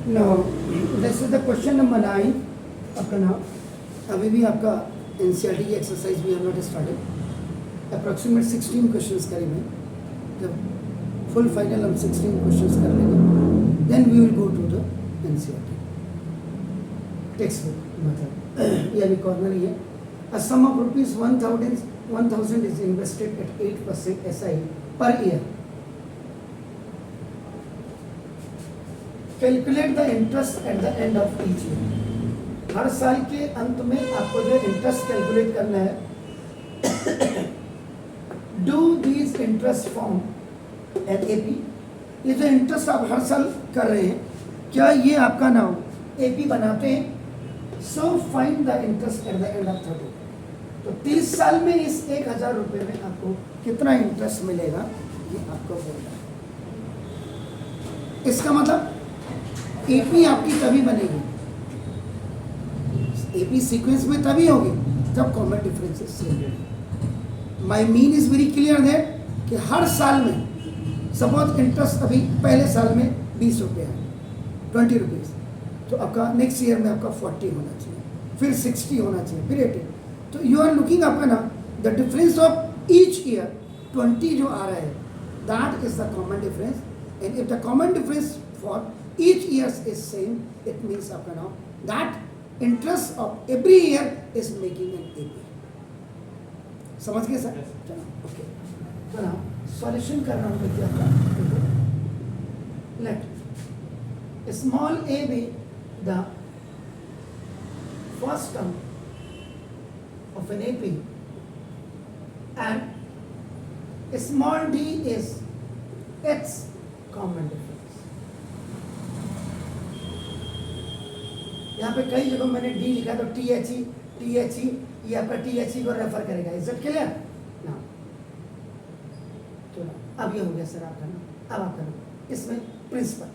Now, this is the question number 9. आपका नाम अभी भी आपका एनसीईआरटी की एक्सरसाइज भी हम नॉट स्टार्टेड। अप्रॉक्सीमेट 16 क्वेश्चंस करेंगे। जब फुल फाइनल हम 16 क्वेश्चंस कर लेंगे, then we will go to the NCERT text book. मतलब ये अभी कॉर्नर ही है। A sum of rupees 1000 is invested at 8% SI per year. Calculate the interest at the end of each year. हर साल के अंत में आपको जो इंटरेस्ट कैलकुलेट करना है। Do these interest form an AP. ये जो इंटरेस्ट आप हर साल कर रहे हैं, क्या ये आपका नाम एपी बनाते हैं? So find the interest at the end of 30। तो 30 साल में इस 1000 रुपये में आपको कितना इंटरेस्ट मिलेगा, ये आपको बोलना है। इसका मतलब एपी आपकी तभी बनेगी, एपी सीक्वेंस में तभी होगी जब common differences same. My mean is very clear that कि हर साल में सपोज इंटरेस्ट अभी पहले साल में 20 रुपये है, 20 रुपीज़, तो आपका नेक्स्ट ईयर में आपका 40 होना चाहिए, फिर 60 होना चाहिए, फिर 80। तो यू आर लुकिंग आपका ना the difference of each year 20 जो आ रहा है, that is the common difference. And if the common difference for each year is same, it means आपका नाम that interest of every year is making an AP। समझ गए sir? चलो okay, तो ना सॉल्यूशन करना हम क्या करना, let small a be the first term of an AP and small d is its common difference। यहाँ पे कई जगह मैंने डी लिखा तो टी एच ई ये आपका टी एच ई को रेफर करेगा। इज इट क्लियर ना? तो अब ये हो गया सर आपका ना। अब आपका ना इसमें प्रिंसिपल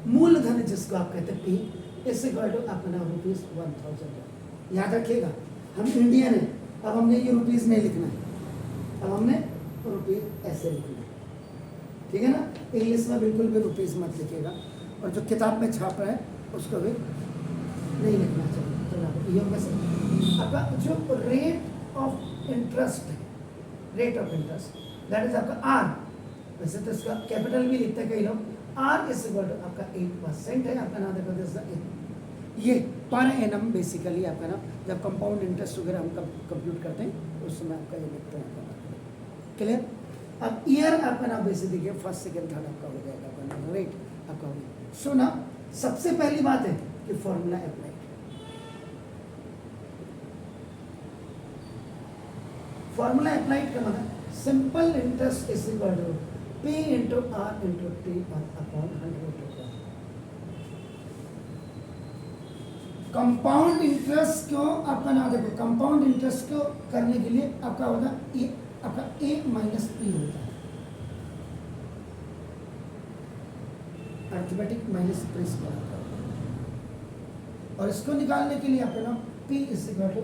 मूलधन जिसको आप कहते हैं पी, इस इक्वल टू आपका ना ₹1000। याद रखिएगा हम इंडियन है, अब हमने ये रुपीज नहीं लिखना है, अब हमने रुपीज ऐसे लिखना है, ठीक है ना? इंग्लिश में बिल्कुल भी रुपीज मत लिखिएगा, और जो किताब में छाप रहा है उसको भी नहीं लिखना चाहिए। तो ये होगा सर आपका जो रेट ऑफ इंटरेस्ट है, rate of interest that is आपका आर। वैसे तो इसका कैपिटल भी लिखते हैं कई लोग, आर इज इक्वल टू आपका 8% है। आपका नाम देखो ये पर एनम बेसिकली आपका ना जब कंपाउंड इंटरेस्ट वगैरह हम कंप्यूट करते हैं उस समय आपका ये लिखते हैं। क्लियर? अब ईयर आपका नाम बेसिक देखिए, फर्स्ट सेकंड थर्ड आपका हो जाएगा, आपका नाम रेट आपका हो गया। सो ना सबसे पहली बात है कि फॉर्मूला अप्लाई। फॉर्मूला अप्लाइड का मतलब simple interest is equal to P into R into T upon 100। Compound interest को आपका नाम देखो, कंपाउंड इंटरेस्ट को करने के लिए आपका होगा ये आपका A माइनस P होता है, अर्थमेटिक माइनस प्रिंसिपल आपका। और इसको निकालने के लिए आपका नाम P is equal to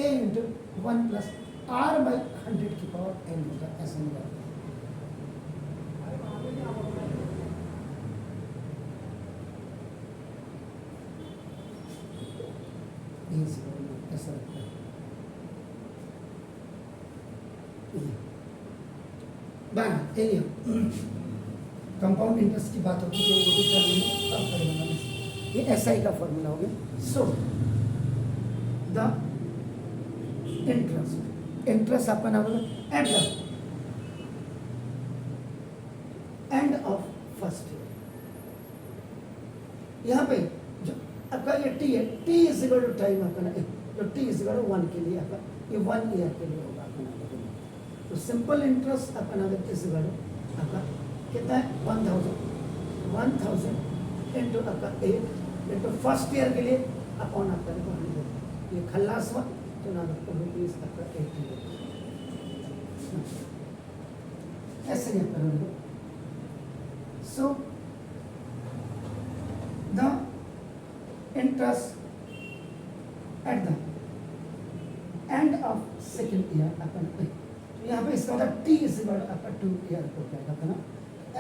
A into 1 plus R by 100 की पावर n होता है, ऐसा निकालना। ऐसा लगता है कंपाउंड इंटरेस्ट की बात होती है, वो भी कर लेंगे, अब करेंगे। ये SI का फॉर्मूला हो गया। सो द इंटरेस्ट आपका नाम होगा at the end of first year. यहाँ पे जो आपका ये टी है, T is equal to time आपका ना, तो टी इज इक्वल टू 1 के लिए आपका ये 1 ईयर के लिए होगा आपका नाम। तो सिंपल इंटरेस्ट आपका नाम इज इक्वल टू आपका कितना है 1000 इंटू आपका 8 इंटू फर्स्ट ईयर के लिए अपॉन आपका 100। ये खल्लास हुआ तो ना रुपीज आपका 80 ऐसे नहीं करोगे। So the interest at the end of second year अपन, यहाँ पे इसका मतलब टी इज इक्वल टू आपका 2 ईयर हो जाएगा ना।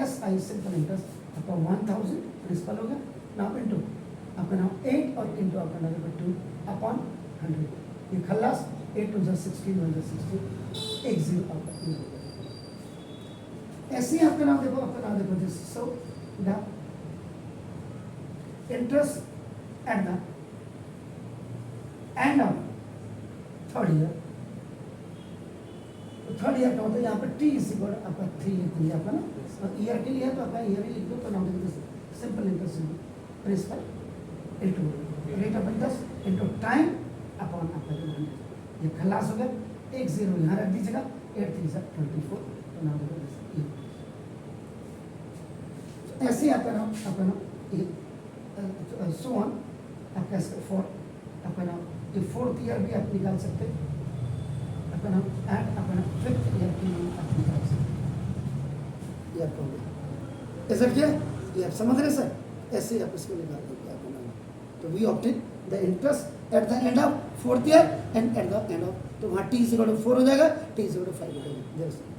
एस आई सिंपल इंटरेस्ट आपका 1000 प्रिंसिपल हो गया नाउ इनटू आपका नाउ 8 और इनटू आपका नाउ 2 अपॉन 100 ये खल्लास 8 टू 16 1 16 एक जीरो आपका ऐसे ही आपका नाम देखो this so the interest at the end of third year तो थर्ड ईयर का मतलब यहाँ पर टी इज इक्वल आपका 3 लिख दिया आपका ना और ईयर के लिए तो आपका ईयर ही लिख दो तो नाम देखो simple interest principal into rate of interest into time upon आपका ये खलास हो गया एक जीरो यहाँ रख दीजिएगा 8 3 24 तो नाम देखो ऐसे ही आपका नाम सो ऑन आपका इसका 4 आपका नाम ये 4th ईयर भी आप निकाल सकते हैं आपका नाम एंड आपका नाम 5th ईयर की आप निकाल सकते हैं ये आपका हो गया ऐसा क्या ये आप समझ रहे सर ऐसे ही आप इसको निकाल देंगे आपका नाम तो we obtain the interest at the end of 4th year and at the end of तो वहाँ टी इज इक्वल टू 4 हो जाएगा टी इज इक्वल टू 5 हो जाएगा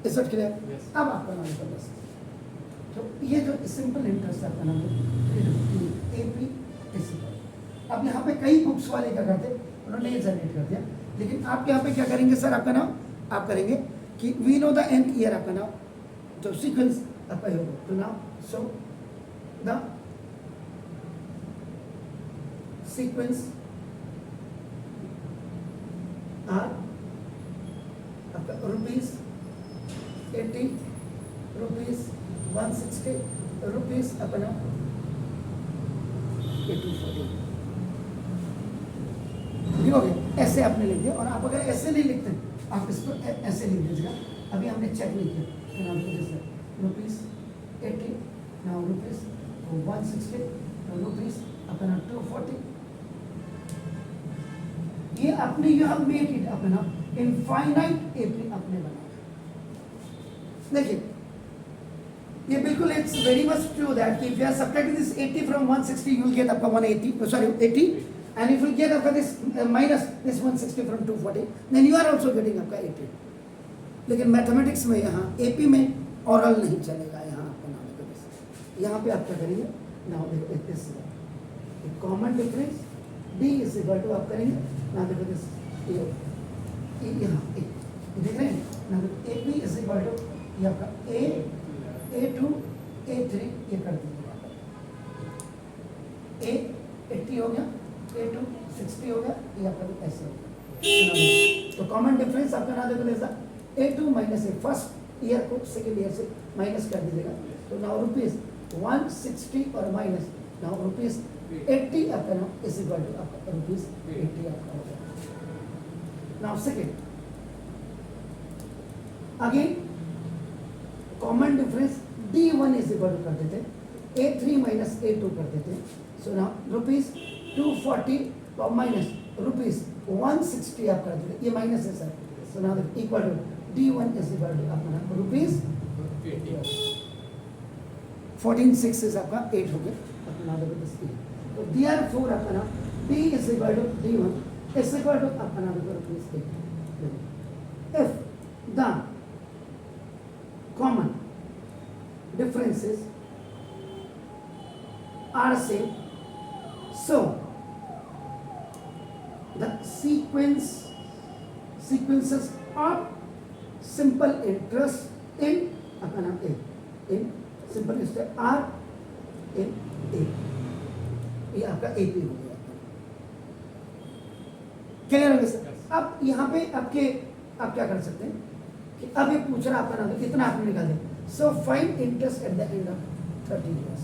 ऐसा क्लियर अब आपका नाम निकल बस तो ये जो सिंपल इंटरेस्ट आपका नाम है एपी एसी अब यहाँ पे कई बुक्स वाले क्या करते उन्होंने ये जनरेट कर दिया लेकिन आप यहाँ पे क्या करेंगे सर आपका नाम आप करेंगे कि we know the nth year आपका नाम जो सीक्वेंस आपका होगा तो now so the sequence are आपका ₹80 ₹160 रुपीज अपना 240 ठीक हो गया ऐसे आपने लिख दिया और आप अगर ऐसे नहीं लिखते आप इसको ऐसे लिख दीजिएगा अभी हमने चेक नहीं किया तो नाम ₹80 नाउ ₹160 रुपीज अपना 240 ये अपने यू हैव मेड इट अपना इनफाइनाइट एपी अपने बनाया देखिए ये बिल्कुल it's very much true that if you are subtracting this 80 from 160 you will get आपका 180 sorry 80 and if you get आपका this minus this 160 from 240 then you are also getting आपका 80 लेकिन मैथमेटिक्स में यहाँ एपी में ऑरल नहीं चलेगा यहाँ आपका नाम है यहाँ पे आप क्या करेंगे नाउ देखो this common difference D is equal to आप करेंगे नाउ देखो दिस यहाँ देख रहे हैं now AP is equal to ये आपका A2 A3 ये कर दीजिए A 80 हो गया A2 60 हो गया ये आपका ऐसे हो गया तो कॉमन डिफरेंस आपका ना देखो जैसा A2 माइनस ए फर्स्ट ईयर को सेकेंड ईयर से माइनस कर दीजिएगा तो नाउ ₹160 और माइनस नाउ ₹80 आपका नाउ इज इक्वल टू आपका ₹80 आपका हो गया now second again common difference D1 is equal to कर देते A3 माइनस A2 कर देते सो नाउ ₹240 और माइनस ₹160 आप कर देते ये माइनस है sir so now equal to D1 is equal to अपना ₹14.6 इज आपका 8 हो गया अपना तो therefore अपना D is equal to D1 is equal to अपना ₹8 if the common differences are same so the sequences of simple interest in अपना A in simple interest are in A ये आपका AP हो गया क्लियर हो गया sir अब यहाँ पे आपके आप क्या कर सकते हैं कि अब ये पूछ रहा आपका नाम कितना आपने निकाल दिया so find interest at the end of 30 years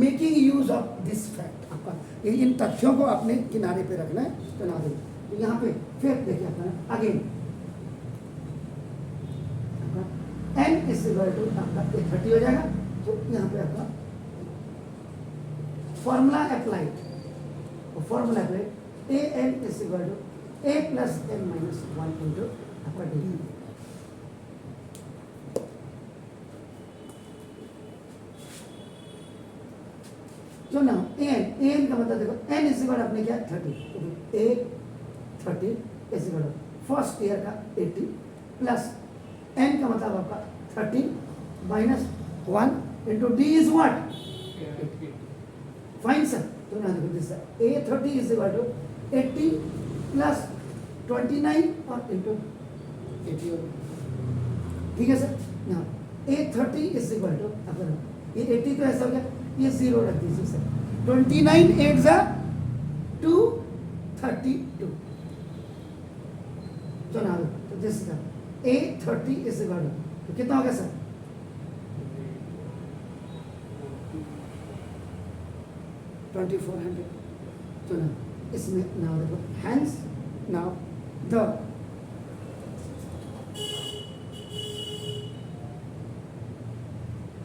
making use of this fact आपका इन तथ्यों को आपने किनारे पे रखना है बना दो तो यहाँ पे फिर देखिए अपना again n is equal to आपका 30 हो जाएगा तो यहाँ पे आपका formula applied a n is equal to a plus n minus 1 into आपका डी तो ना an का मतलब देखो n इज इक्वल आपने क्या 30 a 30 is equal first year का 80 प्लस n का मतलब आपका 30 -1 into D is what? Fine sir. तो now देखो this A30 is equal to 80 plus 29 और into 80 होगा, ठीक है sir. now A30 is equal to अपन ये 80 तो ऐसा हो गया, ये 0 रख दीजिए सर। 29 8 जा 232। तो now तो this is A30 is equal to, तो कितना हो गया सर? 2400। तो ना इसमें नाउ देखो हैंस नाउ द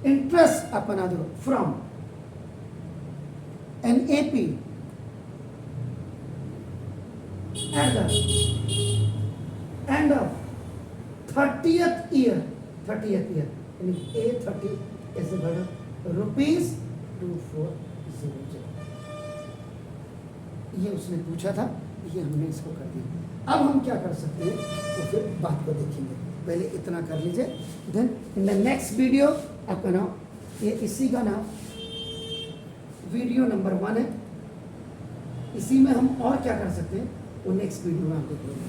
इंटरेस्ट अपना दो from an AP eight the end of 30th year यानी A30 इज इक्वल टू ₹2400। ये उसने पूछा था, ये हमने इसको कर दिया। अब हम क्या कर सकते हैं तो फिर बात को देखेंगे, पहले इतना कर लीजिए। Then in the next video आपका नाम ये इसी का नाम वीडियो नंबर 1 है। इसी में हम और क्या कर सकते हैं वो नेक्स्ट वीडियो में आप देखेंगे।